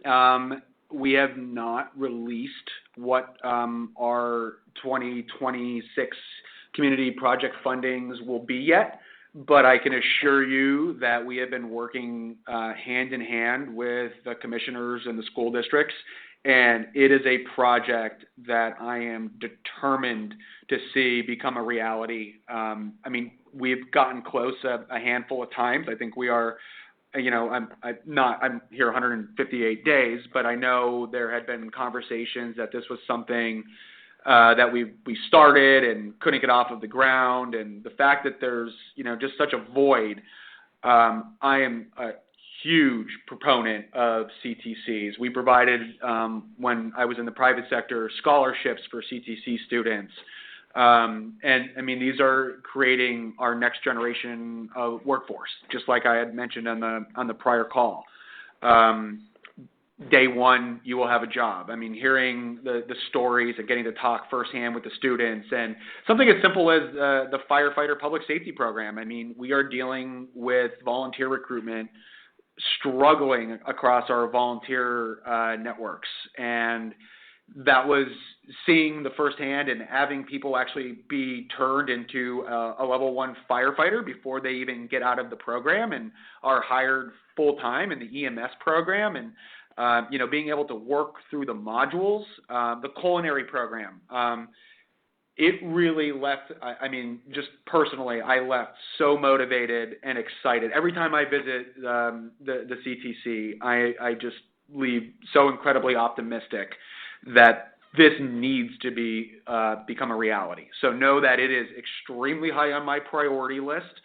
We have not released what our 2026 community project fundings will be yet, but I can assure you that we have been working hand in hand with the commissioners and the school districts, and it is a project that I am determined to see become a reality. We've gotten close a handful of times. I think we are, I'm here 158 days, but I know there had been conversations that this was something that we started and couldn't get off of the ground. And the fact that there's, just such a void, I am a huge proponent of CTCs. We provided, when I was in the private sector, scholarships for CTC students. These are creating our next generation of workforce, just like I had mentioned on the prior call. Day one, you will have a job. Hearing the stories and getting to talk firsthand with the students, and something as simple as the firefighter public safety program. We are dealing with volunteer recruitment struggling across our volunteer networks, and that was seeing the firsthand and having people actually be turned into a level 1 firefighter before they even get out of the program and are hired full time in the EMS program, and being able to work through the modules, the culinary program. It really left, just personally, I left so motivated and excited. Every time I visit the CTC, I just leave so incredibly optimistic that this needs to become a reality. So know that it is extremely high on my priority list.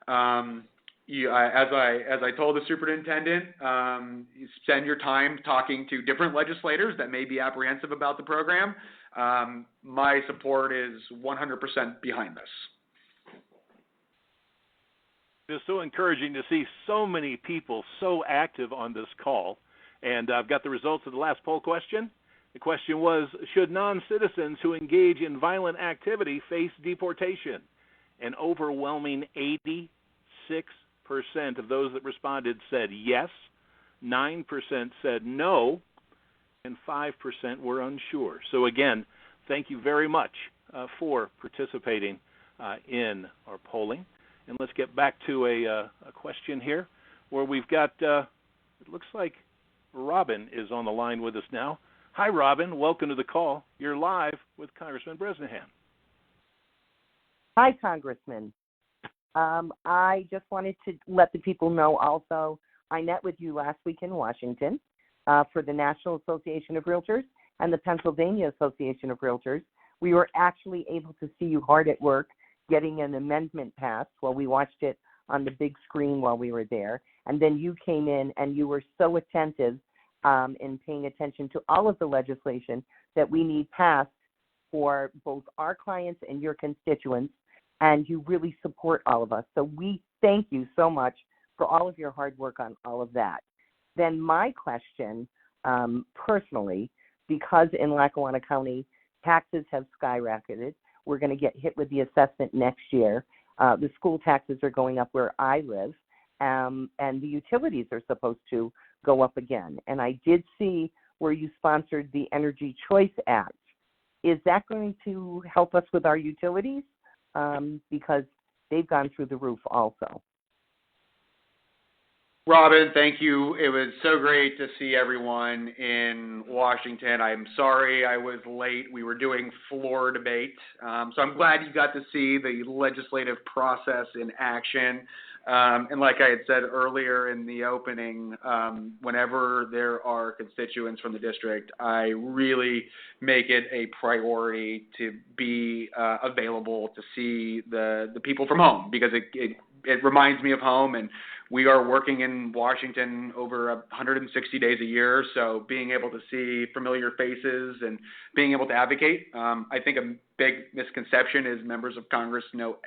As I told the superintendent, you spend your time talking to different legislators that may be apprehensive about the program. My support is 100% behind this. It's so encouraging to see so many people so active on this call. And I've got the results of the last poll question. The question was, should non-citizens who engage in violent activity face deportation? An overwhelming 86% of those that responded said yes, 9% said no, and 5% were unsure. So again, thank you very much for participating in our polling. And let's get back to a question here where we've got, it looks like Robin is on the line with us now. Hi, Robin. Welcome to the call. You're live with Congressman Bresnahan. Hi, Congressman. I just wanted to let the people know also, I met with you last week in Washington for the National Association of Realtors and the Pennsylvania Association of Realtors. We were actually able to see you hard at work getting an amendment passed. Well, we watched it on the big screen while we were there. And then you came in and you were so attentive in paying attention to all of the legislation that we need passed for both our clients and your constituents, and you really support all of us. So we thank you so much for all of your hard work on all of that. Then my question, personally, because in Lackawanna County, taxes have skyrocketed. We're going to get hit with the assessment next year. The school taxes are going up where I live, and the utilities are supposed to go up again. And I did see where you sponsored the Energy Choice Act. Is that going to help us with our utilities? Because they've gone through the roof also. Robin, thank you. It was so great to see everyone in Washington. I'm sorry I was late. We were doing floor debate. So I'm glad you got to see the legislative process in action. And like I had said earlier in the opening, whenever there are constituents from the district, I really make it a priority to be available to see the people from home, because it reminds me of home, and we are working in Washington over 160 days a year, so being able to see familiar faces and being able to advocate. I think a big misconception is members of Congress know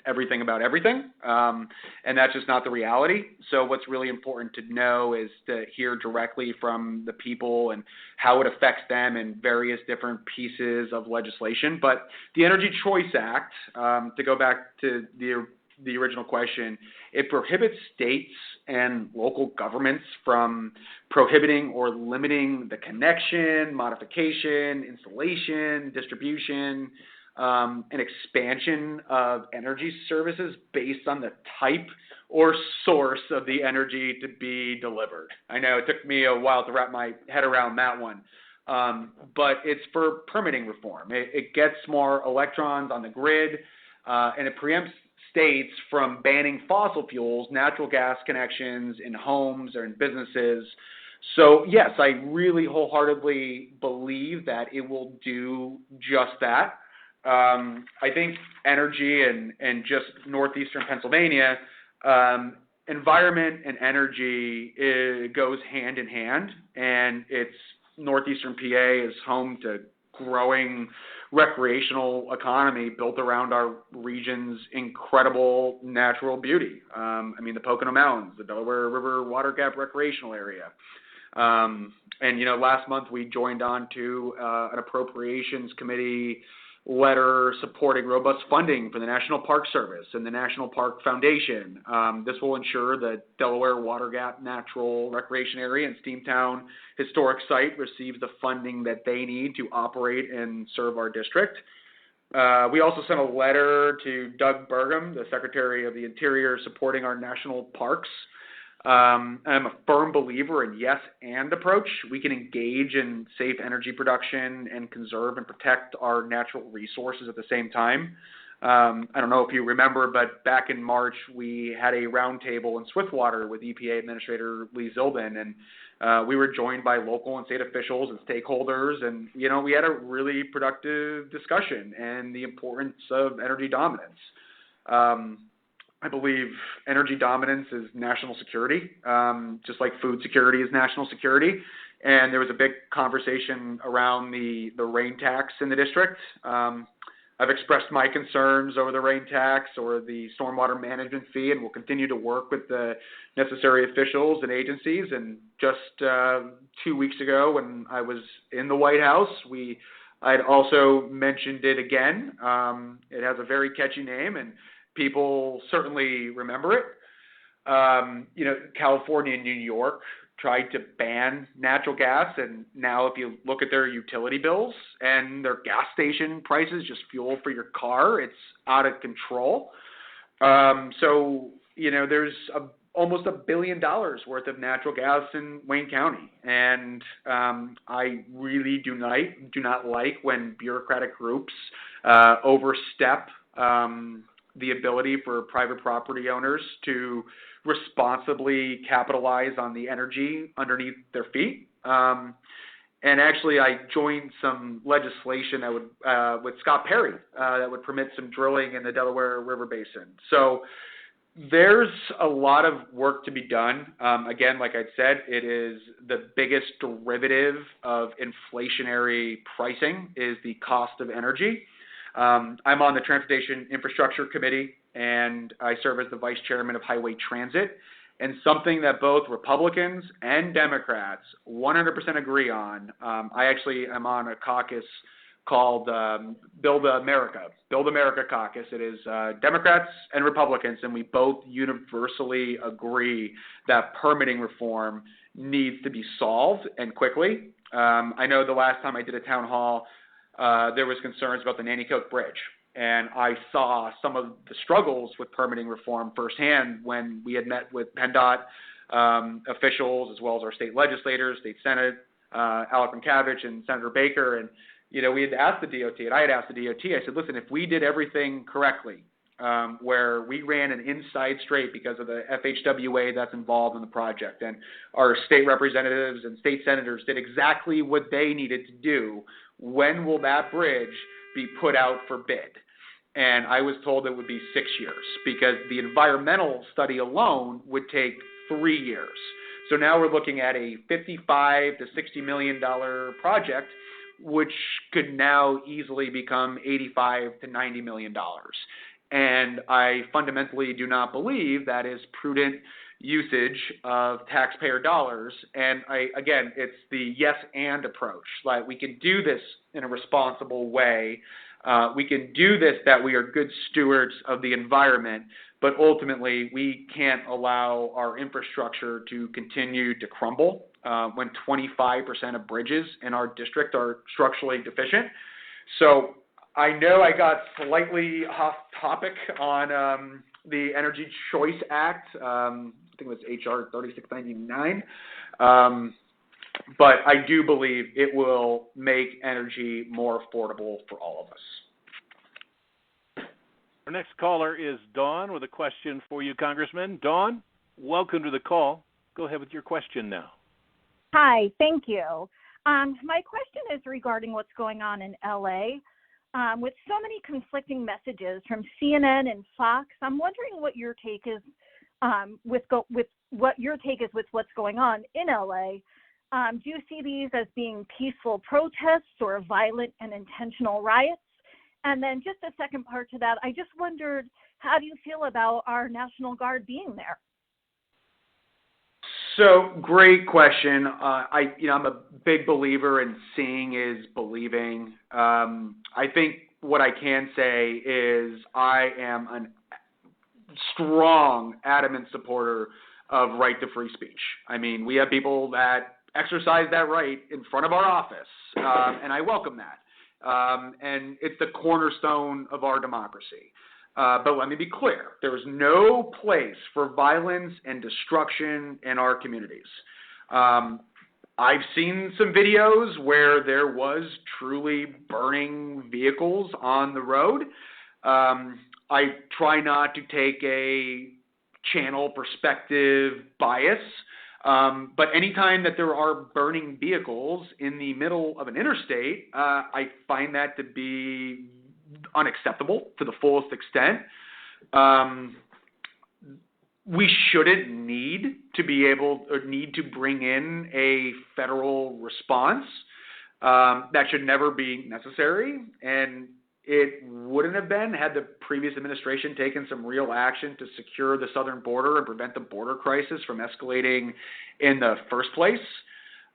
everything about everything, and that's just not the reality. So what's really important to know is to hear directly from the people and how it affects them in various different pieces of legislation. But the Energy Choice Act, to go back to the original question, it prohibits states and local governments from prohibiting or limiting the connection, modification, installation, distribution, and expansion of energy services based on the type or source of the energy to be delivered. I know it took me a while to wrap my head around that one. But it's for permitting reform. It gets more electrons on the grid, and it preempts states from banning fossil fuels, natural gas connections in homes or in businesses. So yes, I really wholeheartedly believe that it will do just that. I think energy and just northeastern Pennsylvania, environment and energy goes hand in hand, and it's northeastern PA is home to growing recreational economy built around our region's incredible natural beauty. The Pocono Mountains, the Delaware River Water Gap Recreational Area. And last month we joined on to an appropriations committee letter supporting robust funding for the National Park Service and the National Park Foundation. This will ensure the Delaware Water Gap Natural Recreation Area and Steamtown Historic Site receives the funding that they need to operate and serve our district. We also sent a letter to Doug Burgum, the Secretary of the Interior, supporting our national parks. I'm a firm believer in yes and approach. We can engage in safe energy production and conserve and protect our natural resources at the same time. I don't know if you remember, but back in March, we had a roundtable in Swiftwater with EPA Administrator Lee Zilbin, and we were joined by local and state officials and stakeholders, and, we had a really productive discussion and the importance of energy dominance. I believe energy dominance is national security, just like food security is national security. And there was a big conversation around the rain tax in the district. I've expressed my concerns over the rain tax or the stormwater management fee, and will continue to work with the necessary officials and agencies. And just 2 weeks ago, when I was in the White House, I'd also mentioned it again. It has a very catchy name, and people certainly remember it. California and New York tried to ban natural gas, and now if you look at their utility bills and their gas station prices, just fuel for your car, it's out of control. There's almost $1 billion worth of natural gas in Wayne County, and I really do not like when bureaucratic groups overstep the ability for private property owners to responsibly capitalize on the energy underneath their feet. And actually, I joined some legislation that would, with Scott Perry, that would permit some drilling in the Delaware River Basin. So there's a lot of work to be done. Again, like I said, it is the biggest derivative of inflationary pricing is the cost of energy. I'm on the Transportation Infrastructure Committee, and I serve as the Vice Chairman of Highway Transit. And something that both Republicans and Democrats 100% agree on, I actually am on a caucus called Build America Caucus. It is Democrats and Republicans, and we both universally agree that permitting reform needs to be solved and quickly. I know the last time I did a town hall, there was concerns about the Nanticoke Bridge, and I saw some of the struggles with permitting reform firsthand when we had met with PennDOT officials as well as our state legislators, state Senate, Alec Minkavich and Senator Baker, and we had asked the DOT, and I had asked the DOT, I said, listen, if we did everything correctly where we ran an inside straight because of the FHWA that's involved in the project. And our state representatives and state senators did exactly what they needed to do. When will that bridge be put out for bid? And I was told it would be 6 years because the environmental study alone would take 3 years. So now we're looking at a $55 to $60 million project, which could now easily become $85 to $90 million. And I fundamentally do not believe that is prudent usage of taxpayer dollars. And again, it's the yes and approach. Like, we can do this in a responsible way. We can do this that we are good stewards of the environment, but ultimately we can't allow our infrastructure to continue to crumble when 25% of bridges in our district are structurally deficient. So I know I got slightly off topic on the Energy Choice Act. I think it was HR 3699. But I do believe it will make energy more affordable for all of us. Our next caller is Dawn with a question for you, Congressman. Dawn, welcome to the call. Go ahead with your question now. Hi, thank you. My question is regarding what's going on in LA. With so many conflicting messages from CNN and Fox, I'm wondering what your take is with what's going on in LA. Do you see these as being peaceful protests or violent and intentional riots? And then just a second part to that, I just wondered, how do you feel about our National Guard being there? So, great question. I'm a big believer in seeing is believing. I think what I can say is I am a strong, adamant supporter of right to free speech. I mean, we have people that exercise that right in front of our office, and I welcome that. And it's the cornerstone of our democracy. But let me be clear, there is no place for violence and destruction in our communities. I've seen some videos where there was truly burning vehicles on the road. I try not to take a channel perspective bias, but anytime that there are burning vehicles in the middle of an interstate, I find that to be unacceptable to the fullest extent. We shouldn't need to bring in a federal response. That should never be necessary, and it wouldn't have been had the previous administration taken some real action to secure the southern border and prevent the border crisis from escalating in the first place.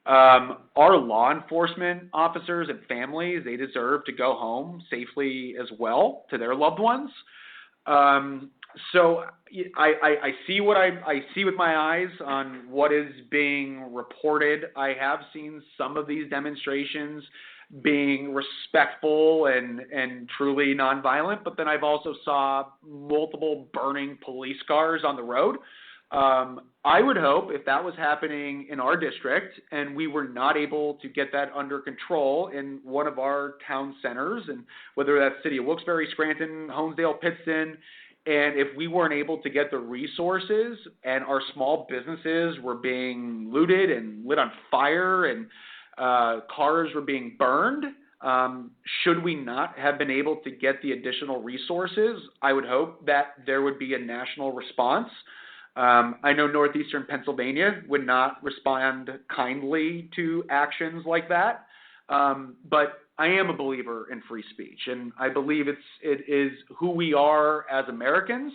Our law enforcement officers and families, they deserve to go home safely as well to their loved ones. So I see what I see with my eyes on what is being reported. I have seen some of these demonstrations being respectful and truly nonviolent, but then I've also saw multiple burning police cars on the road. I would hope if that was happening in our district and we were not able to get that under control in one of our town centers, and whether that's City of Wilkes-Barre, Scranton, Honesdale, Pittston, and if we weren't able to get the resources and our small businesses were being looted and lit on fire and cars were being burned, should we not have been able to get the additional resources, I would hope that there would be a national response. I know northeastern Pennsylvania would not respond kindly to actions like that, but I am a believer in free speech, and I believe it is who we are as Americans.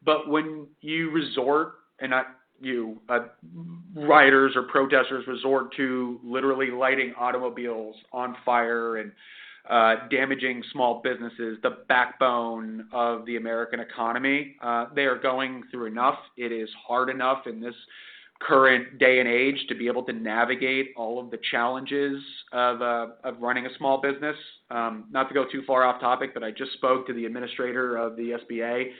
But when you resort, and not you, rioters or protesters resort to literally lighting automobiles on fire and damaging small businesses, the backbone of the American economy, they are going through enough. It is hard enough in this current day and age to be able to navigate all of the challenges of running a small business. Not to go too far off topic, but I just spoke to the administrator of the SBA,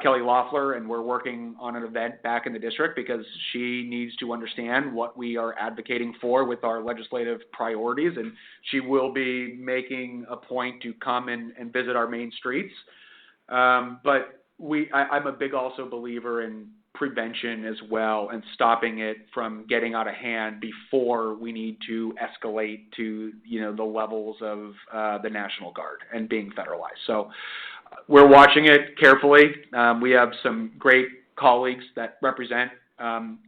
Kelly Loeffler, and we're working on an event back in the district because she needs to understand what we are advocating for with our legislative priorities, and she will be making a point to come and visit our main streets. But I'm a big also believer in prevention as well and stopping it from getting out of hand before we need to escalate to, the levels of the National Guard and being federalized. So we're watching it carefully. We have some great colleagues that represent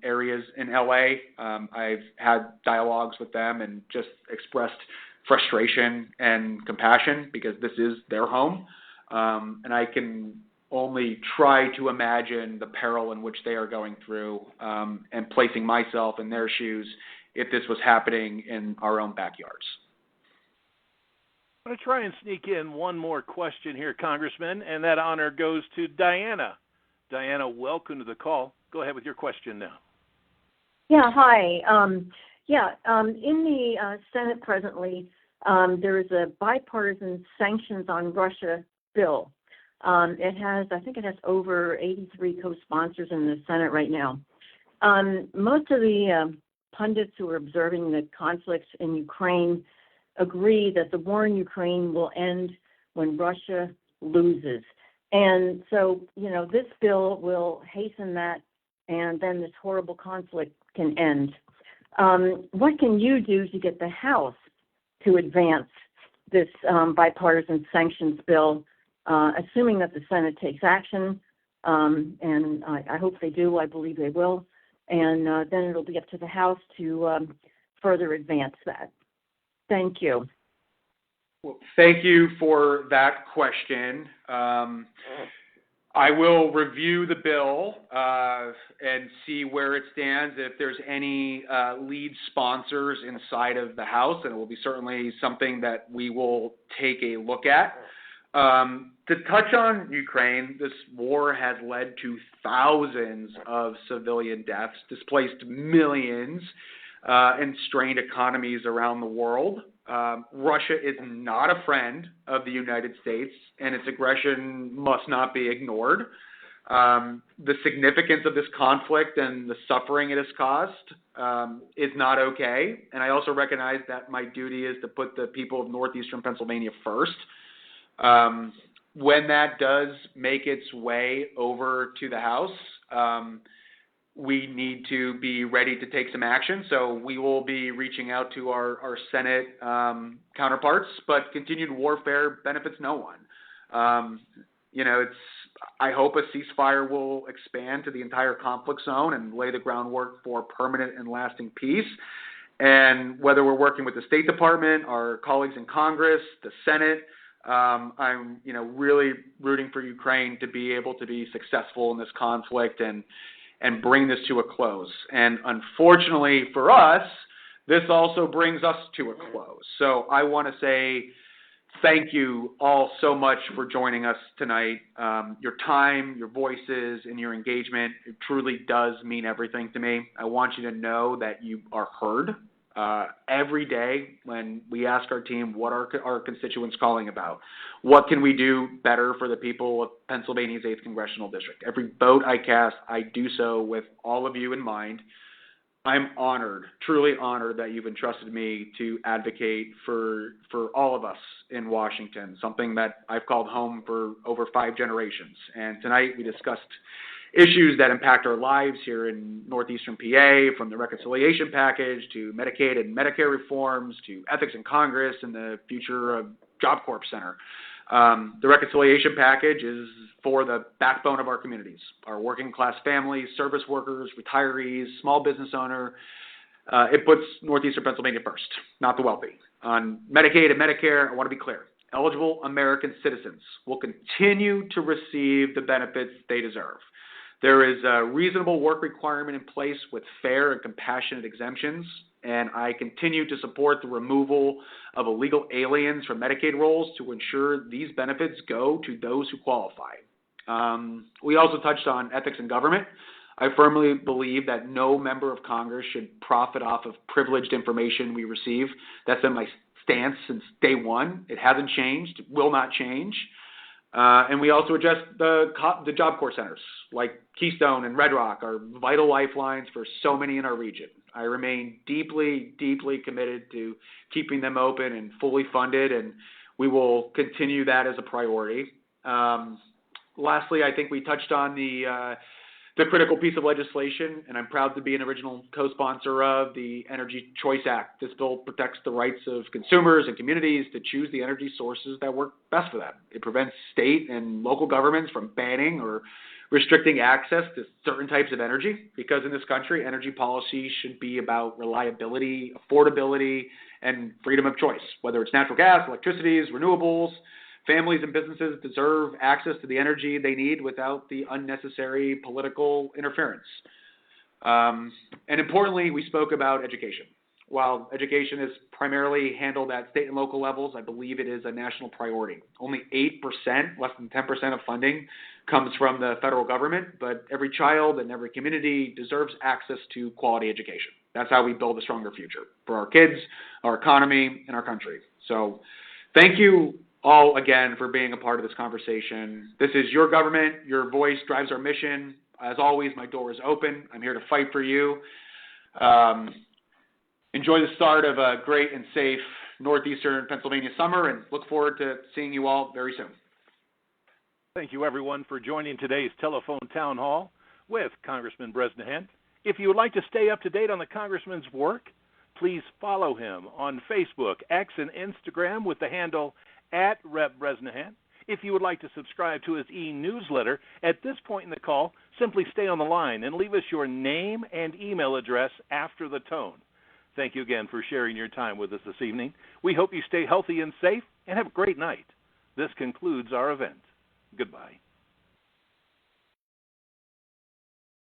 areas in LA. I've had dialogues with them and just expressed frustration and compassion because this is their home. And I can only try to imagine the peril in which they are going through, and placing myself in their shoes if this was happening in our own backyards. I'm going to try and sneak in one more question here, Congressman, and that honor goes to Diana. Diana, welcome to the call. Go ahead with your question now. Yeah, hi. In the Senate presently, there is a bipartisan sanctions on Russia bill. I think it has over 83 co-sponsors in the Senate right now. Most of the pundits who are observing the conflicts in Ukraine agree that the war in Ukraine will end when Russia loses. And so, this bill will hasten that, and then this horrible conflict can end. What can you do to get the House to advance this bipartisan sanctions bill, assuming that the Senate takes action, and I hope they do, I believe they will, and then it'll be up to the House to further advance that. Thank you. Well, thank you for that question. I will review the bill and see where it stands, if there's any lead sponsors inside of the House, and it will be certainly something that we will take a look at. To touch on Ukraine, this war has led to thousands of civilian deaths, displaced millions, and strained economies around the world. Russia is not a friend of the United States, and its aggression must not be ignored. The significance of this conflict and the suffering it has caused is not okay, and I also recognize that my duty is to put the people of northeastern Pennsylvania first. When that does make its way over to the House, we need to be ready to take some action. So we will be reaching out to our Senate counterparts, but continued warfare benefits no one. I hope a ceasefire will expand to the entire conflict zone and lay the groundwork for permanent and lasting peace. And whether we're working with the State Department, our colleagues in Congress, the Senate, I'm really rooting for Ukraine to be able to be successful in this conflict and bring this to a close. And unfortunately for us, this also brings us to a close. So I want to say thank you all so much for joining us tonight. Your time, your voices, and your engagement, it truly does mean everything to me. I want you to know that you are heard. Every day when we ask our team, what are our constituents calling about? What can we do better for the people of Pennsylvania's 8th Congressional District? Every vote I cast, I do so with all of you in mind. I'm honored, truly honored that you've entrusted me to advocate for all of us in Washington, something that I've called home for over 5 generations. And tonight we discussed issues that impact our lives here in northeastern PA, from the reconciliation package to Medicaid and Medicare reforms to ethics in Congress and the future of Job Corps Center. The reconciliation package is for the backbone of our communities, our working class families, service workers, retirees, small business owner. It puts northeastern Pennsylvania first, not the wealthy. On Medicaid and Medicare, I want to be clear. Eligible American citizens will continue to receive the benefits they deserve. There is a reasonable work requirement in place with fair and compassionate exemptions, and I continue to support the removal of illegal aliens from Medicaid rolls to ensure these benefits go to those who qualify. We also touched on ethics in government. I firmly believe that no member of Congress should profit off of privileged information we receive. That's been my stance since day one. It hasn't changed. It will not change. And we also addressed the Job Corps centers, like Keystone and Red Rock, are vital lifelines for so many in our region. I remain deeply, deeply committed to keeping them open and fully funded, and we will continue that as a priority. Lastly, I think we touched on the critical piece of legislation, and I'm proud to be an original co-sponsor of the Energy Choice Act. This bill protects the rights of consumers and communities to choose the energy sources that work best for them. It prevents state and local governments from banning or restricting access to certain types of energy, because in this country, energy policy should be about reliability, affordability, and freedom of choice. Whether it's natural gas, electricities, renewables, families and businesses deserve access to the energy they need without the unnecessary political interference. And importantly, we spoke about education. While education is primarily handled at state and local levels, I believe it is a national priority. Only 8%, less than 10% of funding comes from the federal government, but every child and every community deserves access to quality education. That's how we build a stronger future for our kids, our economy, and our country. So thank you all again for being a part of this conversation. This is your government. Your voice drives our mission. As always, my door is open. I'm here to fight for you. Enjoy the start of a great and safe northeastern Pennsylvania summer, and look forward to seeing you all very soon. Thank you, everyone, for joining today's telephone town hall with Congressman Bresnahan. If you would like to stay up to date on the Congressman's work, please follow him on Facebook, X, and Instagram with the handle @RepBresnahan. If you would like to subscribe to his e-newsletter, at this point in the call, simply stay on the line and leave us your name and email address after the tone. Thank you again for sharing your time with us this evening. We hope you stay healthy and safe and have a great night. This concludes our event. Goodbye.